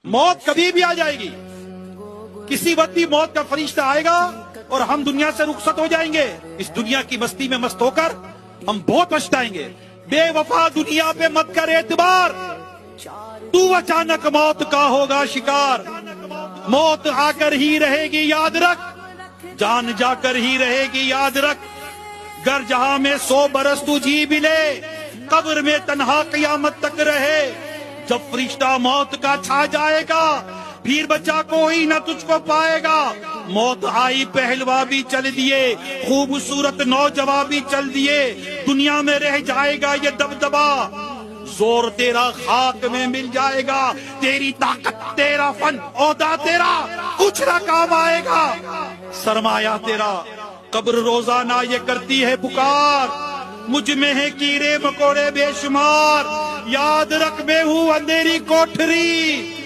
موت کبھی بھی آ جائے گی، کسی وقت بھی موت کا فرشتہ آئے گا اور ہم دنیا سے رخصت ہو جائیں گے۔ اس دنیا کی مستی میں مست ہو کر ہم بہت پچھتائیں گے۔ بے وفا دنیا پہ مت کر اعتبار، تو اچانک موت کا ہوگا شکار۔ موت آ کر ہی رہے گی یاد رکھ، جان جا کر ہی رہے گی یاد رکھ۔ گر جہاں میں 100 برس تو جی بھی لے، قبر میں تنہا قیامت تک رہے۔ جب فرشتہ موت کا چھا جائے گا، پھر بچہ کوئی نہ تجھ کو پائے گا۔ موت آئی پہلوا بھی چل دیے، خوبصورت نوجوان بھی چل دیے۔ دنیا میں رہ جائے گا یہ دبدبا، زور تیرا خاک میں مل جائے گا۔ تیری طاقت، تیرا فن، عہدہ تیرا کچھ نہ کام آئے گا۔ سرمایہ تیرا قبر روزانہ یہ کرتی ہے پکار، مجھ میں ہے کیڑے مکوڑے بے شمار۔ یاد رکھ میں ہوں اندھیری کوٹھری،